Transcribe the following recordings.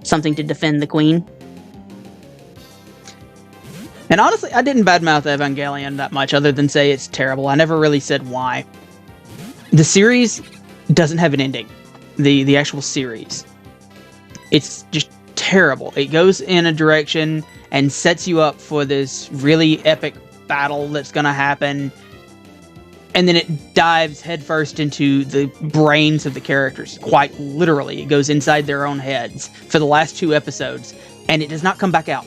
something to defend the queen. And honestly, I didn't badmouth Evangelion that much, other than say it's terrible. I never really said why. The series doesn't have an ending. The actual series. It's just terrible. It goes in a direction and sets you up for this really epic battle that's going to happen. And then it dives headfirst into the brains of the characters. Quite literally. It goes inside their own heads for the last 2 episodes. And it does not come back out.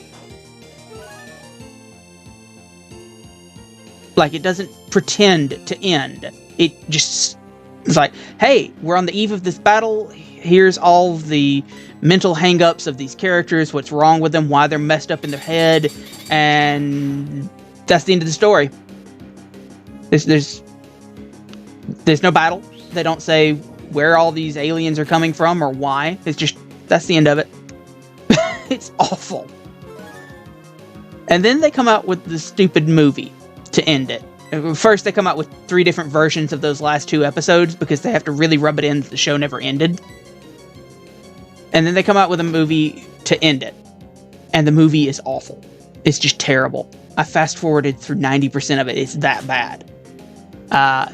Like, it doesn't pretend to end. It just... It's like, hey, we're on the eve of this battle. Here's all the mental hang-ups of these characters. What's wrong with them. Why they're messed up in their head. And that's the end of the story. There's no battle. They don't say where all these aliens are coming from or why. It's just, that's the end of it. It's awful. And then they come out with the stupid movie to end it. First, they come out with 3 different versions of those last 2 episodes because they have to really rub it in that the show never ended. And then they come out with a movie to end it. And the movie is awful. It's just terrible. I fast-forwarded through 90% of it. It's that bad.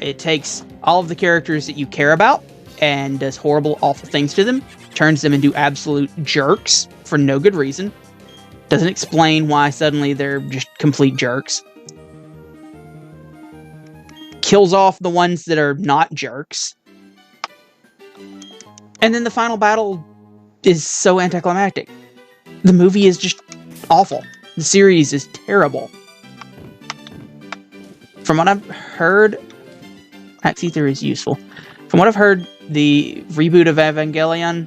It takes all of the characters that you care about and does horrible, awful things to them. Turns them into absolute jerks for no good reason. Doesn't explain why suddenly they're just complete jerks. Kills off the ones that are not jerks. And then the final battle is so anticlimactic. The movie is just awful. The series is terrible. From what I've heard... Axie Theory is useful. From what I've heard, the reboot of Evangelion,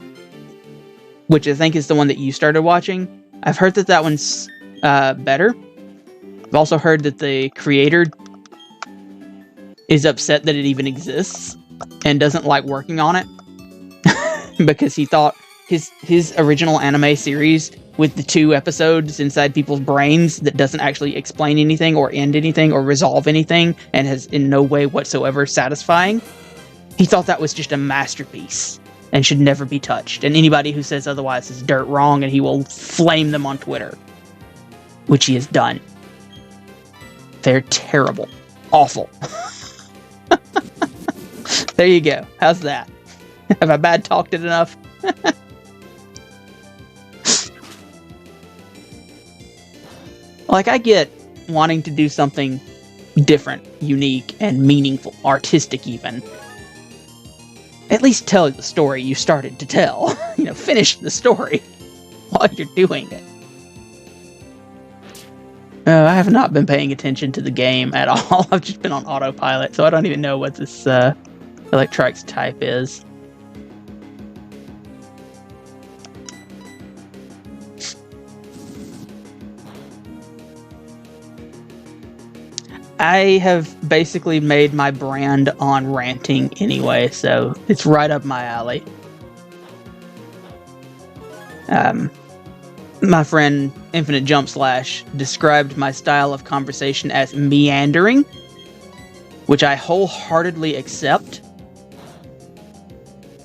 which I think is the one that you started watching, I've heard that that one's better. I've also heard that the creator is upset that it even exists and doesn't like working on it because he thought his original anime series with the 2 episodes inside people's brains that doesn't actually explain anything or end anything or resolve anything and has in no way whatsoever satisfying. He thought that was just a masterpiece and should never be touched. And anybody who says otherwise is dirt wrong, and he will flame them on Twitter, which he has done. They're terrible. Awful. There you go. How's that? Have I bad talked it enough? Like, I get wanting to do something different, unique, and meaningful, artistic even. At least tell the story you started to tell. You know, finish the story while you're doing it. I have not been paying attention to the game at all. I've just been on autopilot, so I don't even know what this Electrike's type is. I have basically made my brand on ranting anyway, so it's right up my alley. My friend Infinite Jump Slash described my style of conversation as meandering, which I wholeheartedly accept.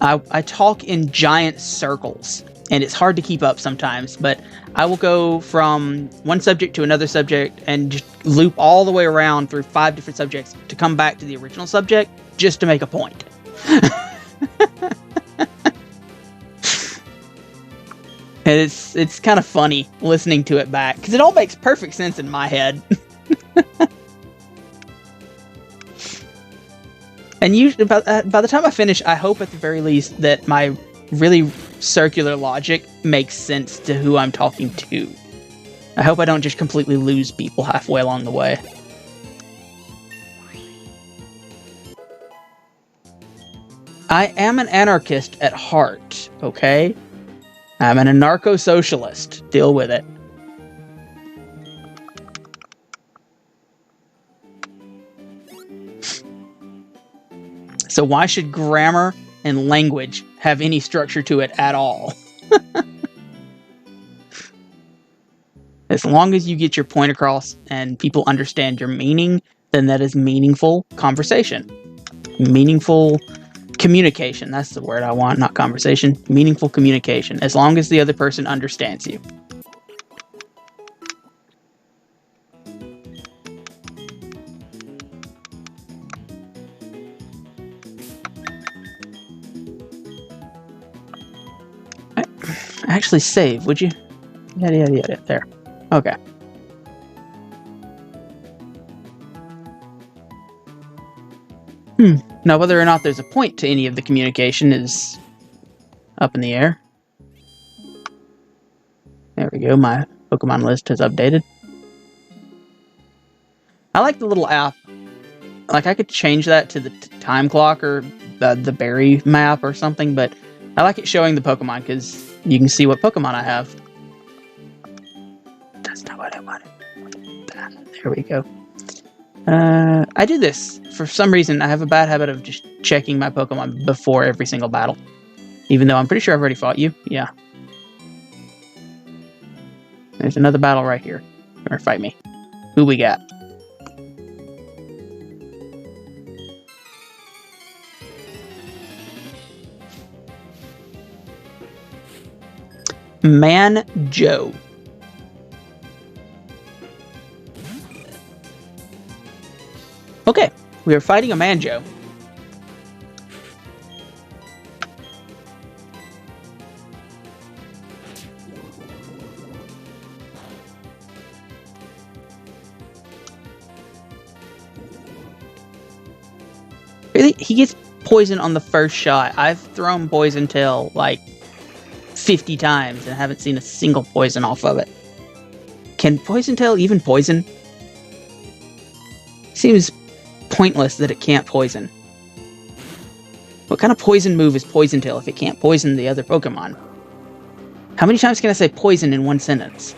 I talk in giant circles, and it's hard to keep up sometimes, but I will go from one subject to another subject and just loop all the way around through 5 different subjects to come back to the original subject just to make a point. And it's kind of funny listening to it back, because it all makes perfect sense in my head. And usually, by the time I finish, I hope at the very least that my really circular logic makes sense to who I'm talking to. I hope I don't just completely lose people halfway along the way. I am an anarchist at heart, okay? I'm an anarcho-socialist. Deal with it. So why should grammar and language have any structure to it at all? As long as you get your point across and people understand your meaning, then that is meaningful conversation. Meaningful Communication, that's the word I want, not conversation. Meaningful communication, as long as the other person understands you. Actually save, would you? Yada. There. Okay. Now, whether or not there's a point to any of the communication is up in the air. There we go, my Pokemon list has updated. I like the little app. Like, I could change that to the time clock or the berry map or something, but I like it showing the Pokemon because you can see what Pokemon I have. That's not what I wanted. There we go. I do this. For some reason, I have a bad habit of just checking my Pokemon before every single battle. Even though I'm pretty sure I've already fought you. Yeah. There's another battle right here. Or fight me. Who we got? Man Joe. Okay, we are fighting a Manjo. Really? He gets poison on the first shot. I've thrown Poison Tail like 50 times and haven't seen a single poison off of it. Can Poison Tail even poison? Seems pointless that it can't poison. What kind of poison move is Poison Tail if it can't poison the other Pokemon? How many times can I say poison in one sentence?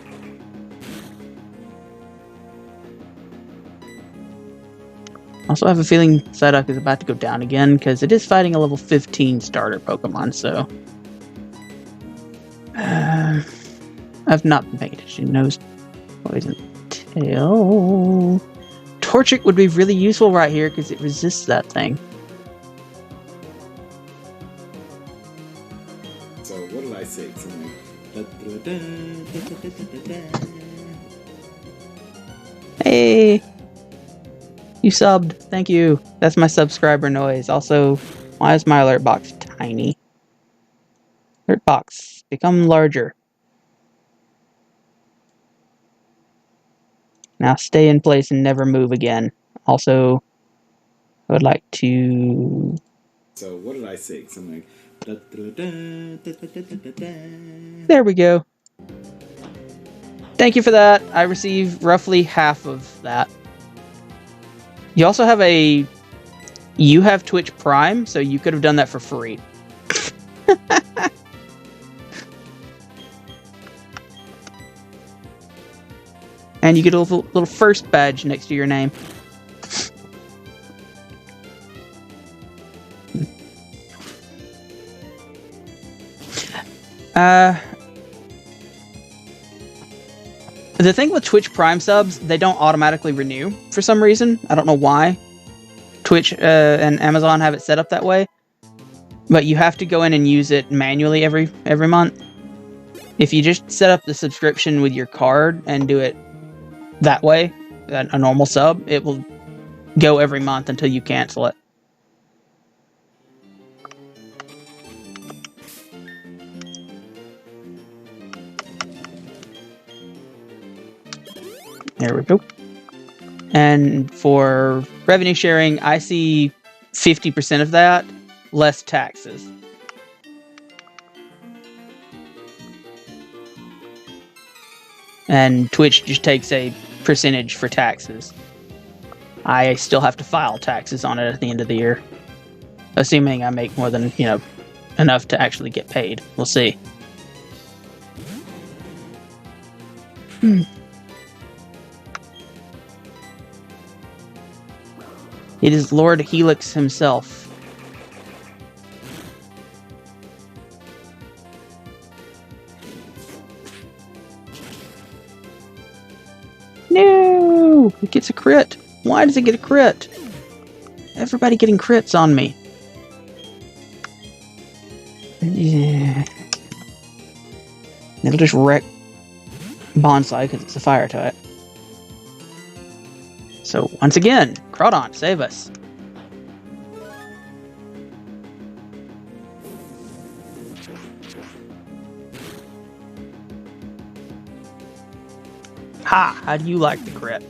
Also, I have a feeling Psyduck is about to go down again because it is fighting a level 15 starter Pokemon, so... I've not been paying attention. Nose, Poison Tail... Torchic would be really useful right here because it resists that thing. So what did I say? Something like... Hey! You subbed. Thank you. That's my subscriber noise. Also, why is my alert box tiny? Alert box, become larger. Now stay in place and never move again. Also, I would like to... So what did I say? Something like... There we go. Thank you for that. I received roughly half of that. You also have a... You have Twitch Prime, so you could have done that for free. And you get a little first badge next to your name. The thing with Twitch Prime subs, they don't automatically renew for some reason. I don't know why. Twitch and Amazon have it set up that way. But you have to go in and use it manually every month. If you just set up the subscription with your card and do it that way, a normal sub, it will go every month until you cancel it. There we go. And for revenue sharing, I see 50% of that, less taxes. And Twitch just takes a percentage for taxes. I still have to file taxes on it at the end of the year. Assuming I make more than, enough to actually get paid. We'll see. It is Lord Helix himself. No! It gets a crit. Why does it get a crit? Everybody getting crits on me. It'll just wreck Bonsai because it's a fire type. So, once again, Crawdon, save us. Ha! How do you like the crit?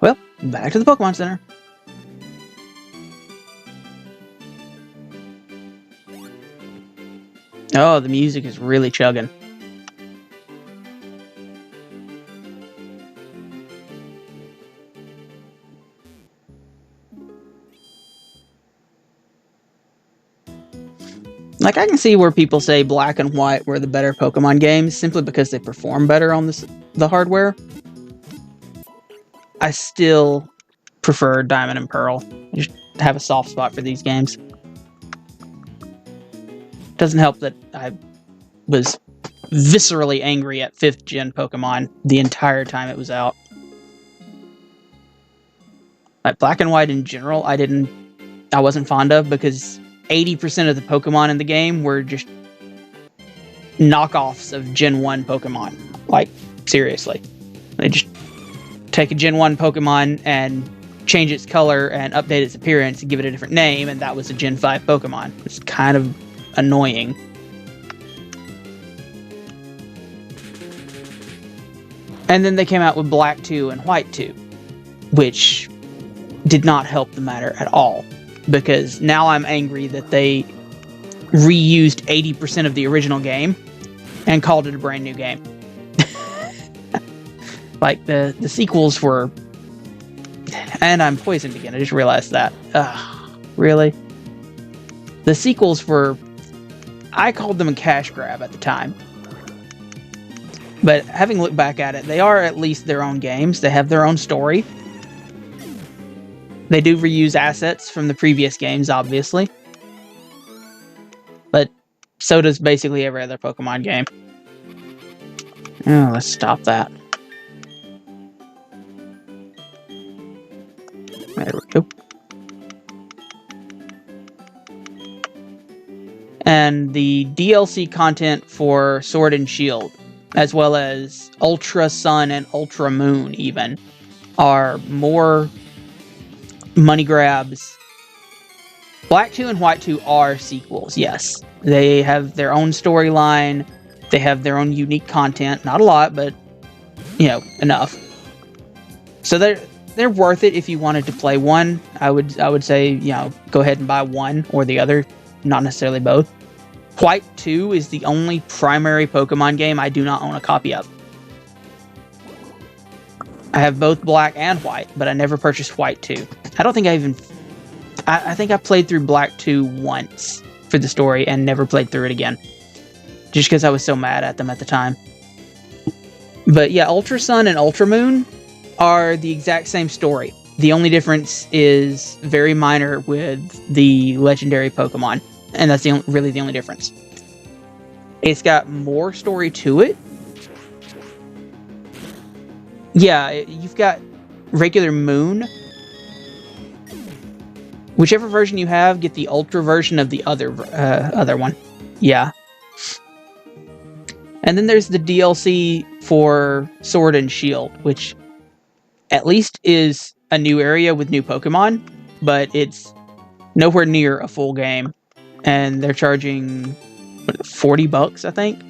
Well, back to the Pokemon Center. Oh, the music is really chugging. Like, I can see where people say Black and White were the better Pokemon games, simply because they perform better on the hardware. I still prefer Diamond and Pearl. I just have a soft spot for these games. Doesn't help that I was viscerally angry at 5th gen Pokemon the entire time it was out. Like, Black and White in general, I wasn't fond of, because 80% of the Pokemon in the game were just knockoffs of Gen 1 Pokemon. Like, seriously. They just take a Gen 1 Pokemon and change its color and update its appearance and give it a different name, and that was a Gen 5 Pokemon. It's kind of annoying. And then they came out with Black 2 and White 2, which did not help the matter at all, because now I'm angry that they reused 80% of the original game and called it a brand new game. Like, the sequels were... And I'm poisoned again, I just realized that. Really? The sequels were... I called them a cash grab at the time. But having looked back at it, they are at least their own games. They have their own story. They do reuse assets from the previous games, obviously. But so does basically every other Pokemon game. Oh, let's stop that. There we go. And the DLC content for Sword and Shield, as well as Ultra Sun and Ultra Moon even, are more money grabs. Black 2 and White 2 are sequels, yes. They have their own storyline, they have their own unique content, not a lot, but, you know, enough. So they're worth it if you wanted to play one. I would say, you know, go ahead and buy one or the other, not necessarily both. White 2 is the only primary Pokemon game I do not own a copy of. I have both Black and White, but I never purchased White 2. I don't think I think I played through Black 2 once for the story and never played through it again. Just because I was so mad at them at the time. But yeah, Ultra Sun and Ultra Moon are the exact same story. The only difference is very minor with the legendary Pokemon. And that's really the only difference. It's got more story to it. Yeah, you've got regular Moon. Whichever version you have, get the Ultra version of the other one. Yeah. And then there's the DLC for Sword and Shield, which at least is a new area with new Pokemon, but it's nowhere near a full game. And they're charging $40, I think.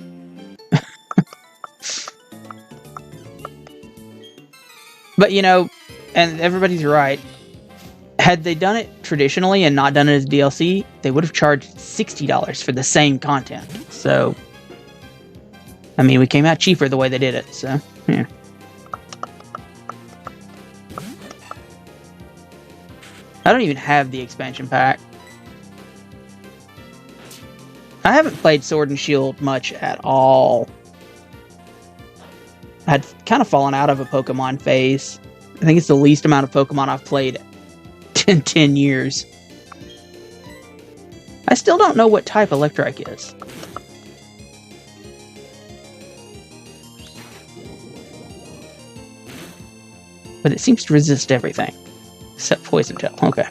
But, you know, and everybody's right. Had they done it traditionally and not done it as DLC, they would have charged $60 for the same content. So, I mean, we came out cheaper the way they did it, so, yeah. I don't even have the expansion pack. I haven't played Sword and Shield much at all. I'd kind of fallen out of a Pokemon phase. I think it's the least amount of Pokemon I've played in 10 years. I still don't know what type Electrike is. But it seems to resist everything. Except Poison Tail. Okay.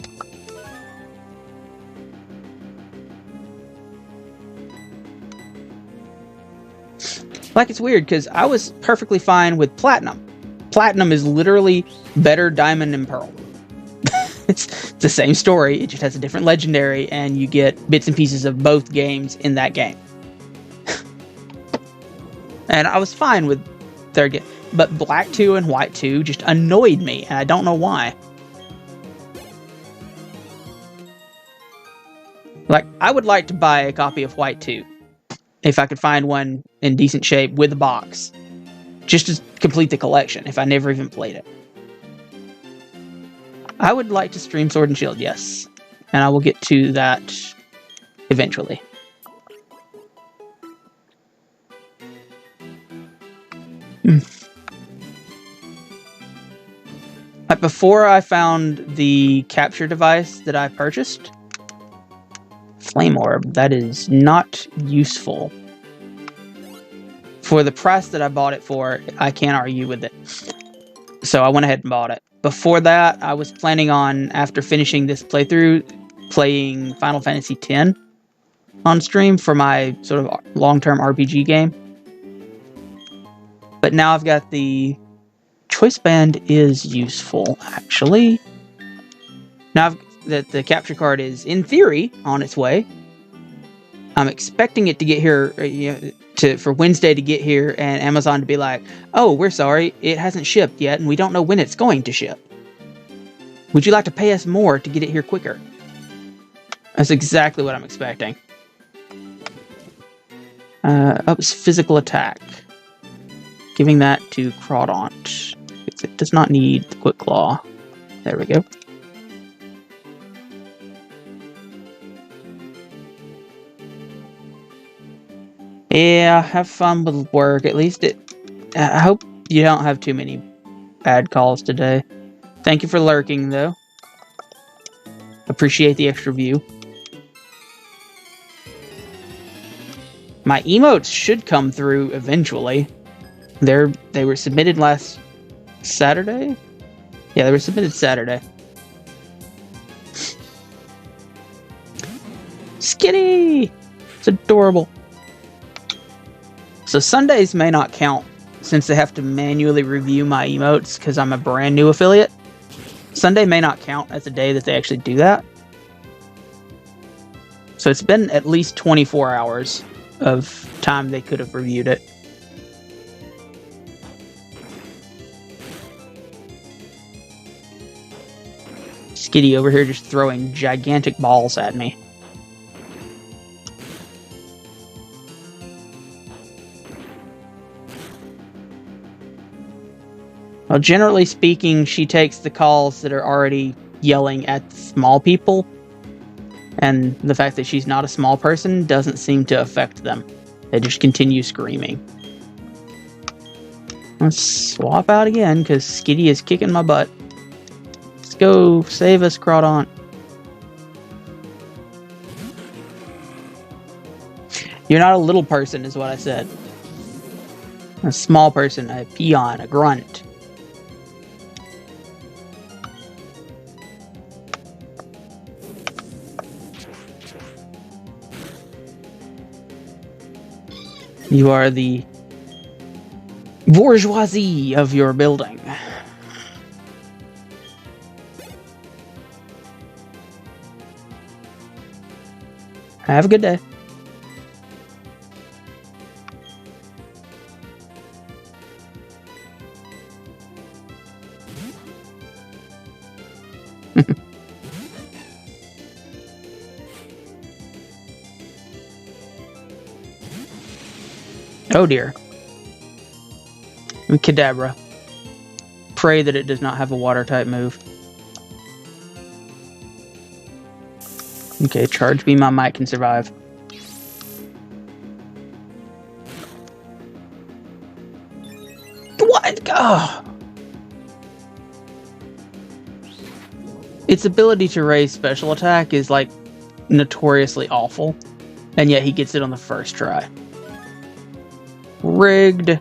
Like, it's weird, because I was perfectly fine with Platinum. Platinum is literally better Diamond and Pearl. It's the same story, it just has a different legendary, and you get bits and pieces of both games in that game. And I was fine with third game. But Black 2 and White 2 just annoyed me, and I don't know why. Like, I would like to buy a copy of White 2. If I could find one in decent shape with a box. Just to complete the collection, if I never even played it. I would like to stream Sword and Shield, yes. And I will get to that eventually. Like, before I found the capture device that I purchased, Flame Orb, that is not useful. For the price that I bought it for, I can't argue with it. So I went ahead and bought it. Before that, I was planning on, after finishing this playthrough, playing Final Fantasy X on stream for my sort of long-term RPG game. But now I've got the Choice Band is useful, actually. Now the capture card is, in theory, on its way. I'm expecting it to get here, for Wednesday to get here, and Amazon to be like, "Oh, we're sorry, it hasn't shipped yet, and we don't know when it's going to ship. Would you like to pay us more to get it here quicker?" That's exactly what I'm expecting. Ups physical attack. Giving that to Crawdaunt. It does not need the Quick Claw. There we go. Yeah, have fun with work. At least I hope you don't have too many bad calls today. Thank you for lurking, though. Appreciate the extra view. My emotes should come through eventually. They were submitted last Saturday? Yeah, they were submitted Saturday. Skinny! It's adorable. So Sundays may not count, since they have to manually review my emotes because I'm a brand new affiliate. Sunday may not count as a day that they actually do that. So it's been at least 24 hours of time they could have reviewed it. Skitty over here just throwing gigantic balls at me. Well, generally speaking, she takes the calls that are already yelling at small people. And the fact that she's not a small person doesn't seem to affect them. They just continue screaming. Let's swap out again, because Skitty is kicking my butt. Let's go save us, Crawdaunt. You're not a little person, is what I said. A small person, a peon, a grunt. You are the bourgeoisie of your building. Have a good day. Oh dear. Kadabra. Pray that it does not have a water type move. Okay, Charge Beam, I might can survive. What? Oh. Its ability to raise special attack is like notoriously awful, and yet he gets it on the first try. Rigged.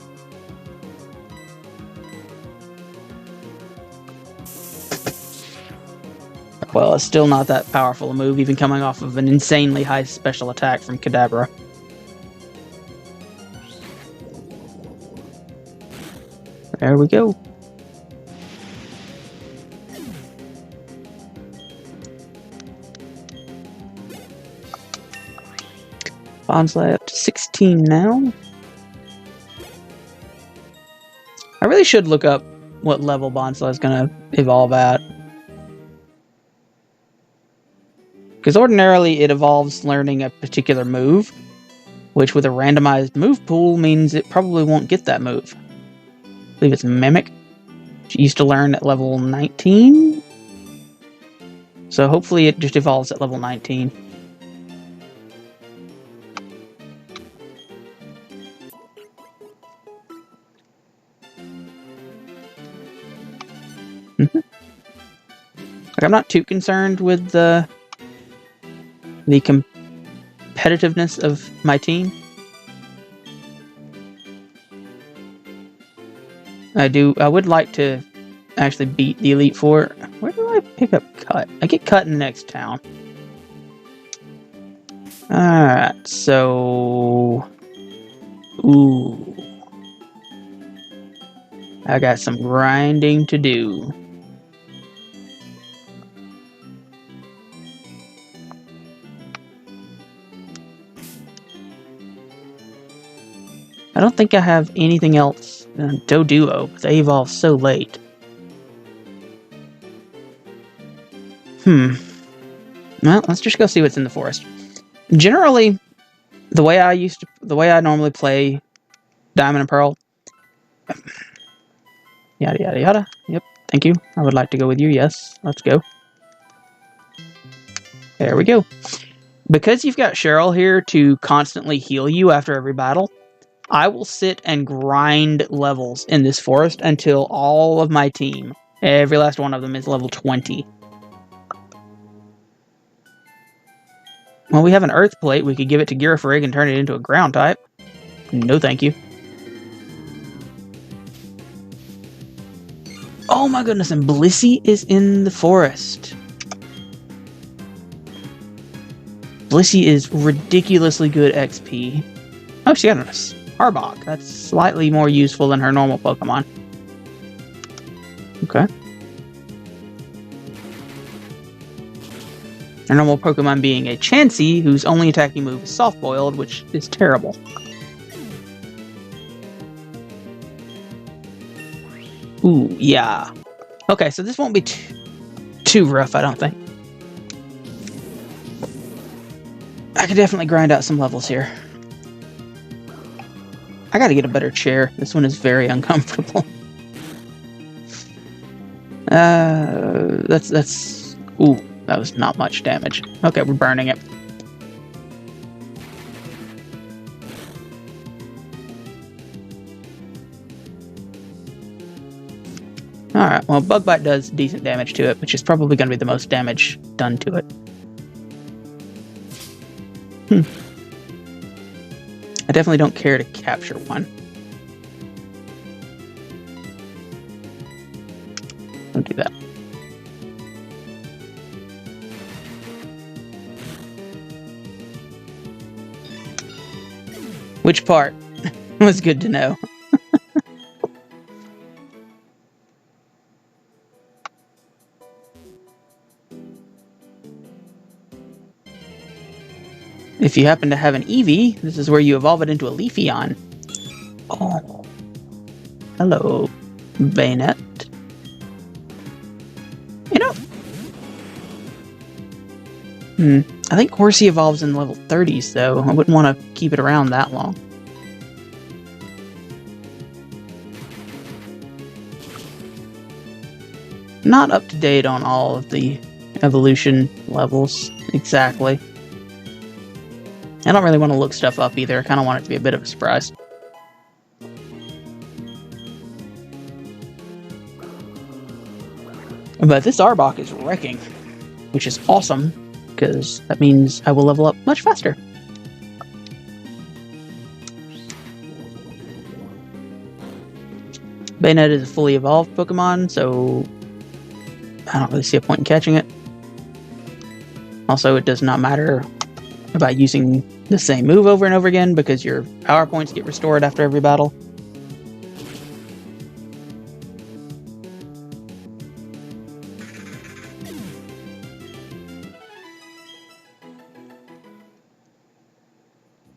Well, it's still not that powerful a move, even coming off of an insanely high special attack from Kadabra. There we go. Bonsai up to 16 now. I really should look up what level Bonsai is going to evolve at. Because ordinarily it evolves learning a particular move, which with a randomized move pool means it probably won't get that move. I believe it's Mimic, which it used to learn at level 19. So hopefully it just evolves at level 19. Like, I'm not too concerned with the competitiveness of my team. I would like to actually beat the Elite Four. Where do I pick up Cut? I get Cut in the next town. Alright, so... Ooh. I got some grinding to do. I don't think I have anything else. Doduo, but they evolve so late. Well, let's just go see what's in the forest. Generally, the way I normally play Diamond and Pearl. Yada yada yada. Yep, thank you. I would like to go with you. Yes, let's go. There we go. Because you've got Cheryl here to constantly heal you after every battle, I will sit and grind levels in this forest until all of my team, every last one of them, is level 20. Well, we have an Earth Plate. We could give it to Girafrig and turn it into a ground type. No, thank you. Oh my goodness, and Blissey is in the forest. Blissey is ridiculously good XP. Oh, she got a Arbok. That's slightly more useful than her normal Pokemon. Okay. Her normal Pokemon being a Chansey, whose only attacking move is Soft-Boiled, which is terrible. Ooh, yeah. Okay, so this won't be too rough, I don't think. I could definitely grind out some levels here. I gotta get a better chair. This one is very uncomfortable. That's... Ooh, that was not much damage. Okay, we're burning it. Alright, well, Bug Bite does decent damage to it, which is probably going to be the most damage done to it. I definitely don't care to capture one. Don't do that. Which part? Was good to know. If you happen to have an Eevee, this is where you evolve it into a Leafeon. Oh. Hello, Bayonet. You know... I think Horsey evolves in level 30s, though. I wouldn't want to keep it around that long. Not up to date on all of the evolution levels, exactly. I don't really want to look stuff up either. I kind of want it to be a bit of a surprise. But this Arbok is wrecking, which is awesome. because that means I will level up much faster. Bayonet is a fully evolved Pokemon, so I don't really see a point in catching it. Also, it does not matter about using the same move over and over again because your power points get restored after every battle.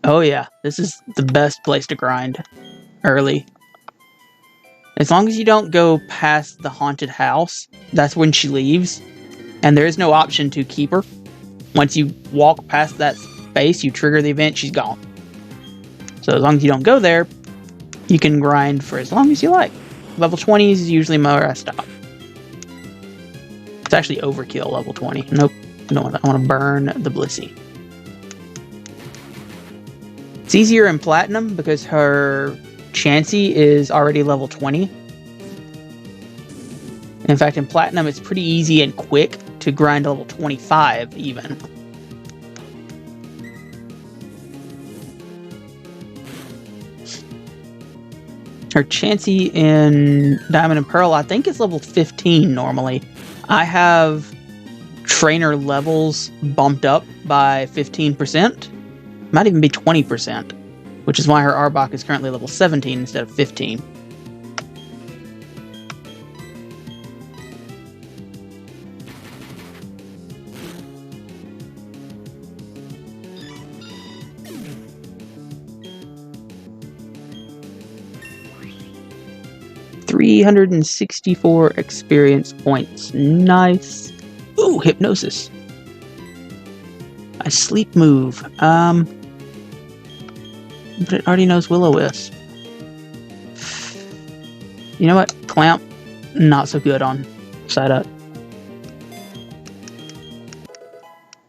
Oh yeah, this is the best place to grind early. As long as you don't go past the haunted house, that's when she leaves, and there is no option to keep her. Once you walk past that space, you trigger the event, she's gone. So as long as you don't go there, you can grind for as long as you like. Level 20 is usually where I stop. It's actually overkill, level 20. Nope, I want to burn the Blissey. It's easier in Platinum because her Chansey is already level 20. In fact, in Platinum, it's pretty easy and quick to grind level 25 even. Her Chansey in Diamond and Pearl, I think, is level 15 normally. I have trainer levels bumped up by 15%. Might even be 20%, which is why her Arbok is currently level 17 instead of 15. $364 experience points. Nice. Ooh, Hypnosis. A sleep move. But it already knows Will-O-Wisp. You know what? Clamp, not so good on side up.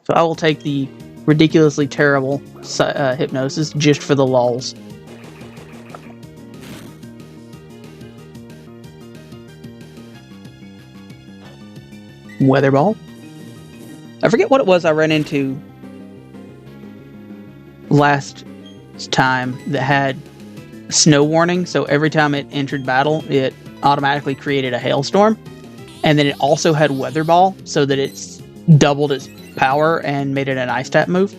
So I will take the ridiculously terrible Hypnosis just for the lulz. Weather Ball. I forget what it was I ran into last time that had snow warning, so every time it entered battle it automatically created a hailstorm, and then it also had Weather Ball so that it's doubled its power and made it an ice tap move.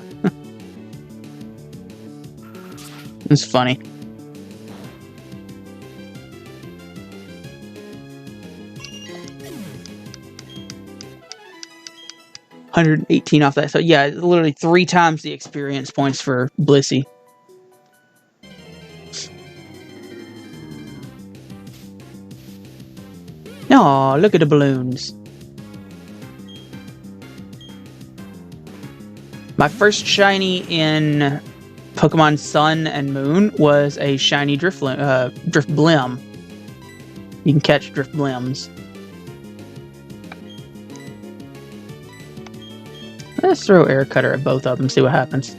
It's funny. $118 off that, so yeah, literally 3 times the experience points for Blissey. Aw, look at the balloons. My first shiny in Pokemon Sun and Moon was a shiny Drifblim. You can catch Drifblims. Let's throw Air Cutter at both of them, see what happens.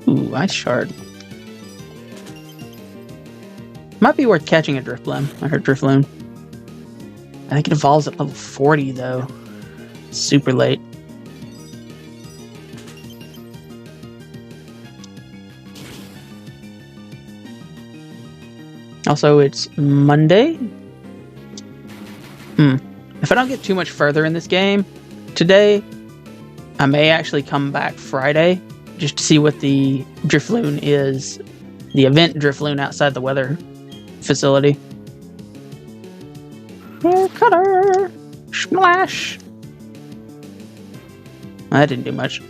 Ooh, Ice Shard. Might be worth catching a Drifblim. I heard Drifloon. I think it evolves at level 40 though. Super late. Also, it's Monday. If I don't get too much further in this game today, I may actually come back Friday just to see what the Drifloon is. The event Drifloon outside the weather facility. Air Cutter! Splash! That didn't do much.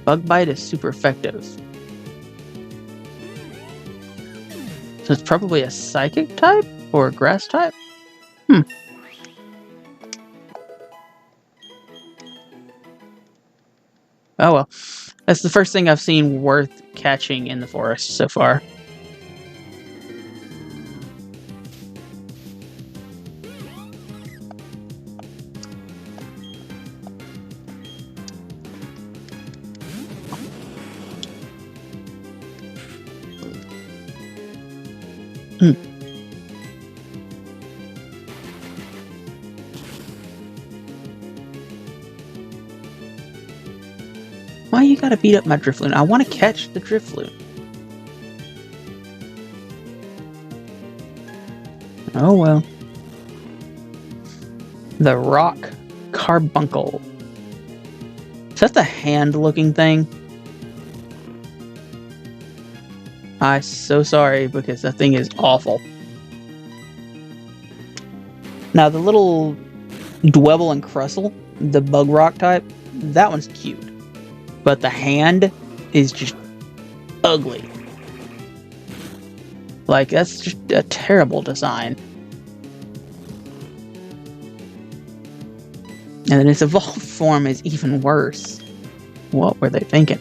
Bug Bite is super effective. So it's probably a Psychic type? Or a Grass type? Oh well. That's the first thing I've seen worth catching in the forest so far. Why you gotta beat up my Drifloon? I want to catch the Drifloon. Oh well. The rock carbuncle. Is that the hand-looking thing? I'm so sorry because that thing is awful. Now the little Dwebble and Crustle, the bug rock type, that one's cute. But the hand is just ugly. Like, that's just a terrible design. And then its evolved form is even worse. What were they thinking?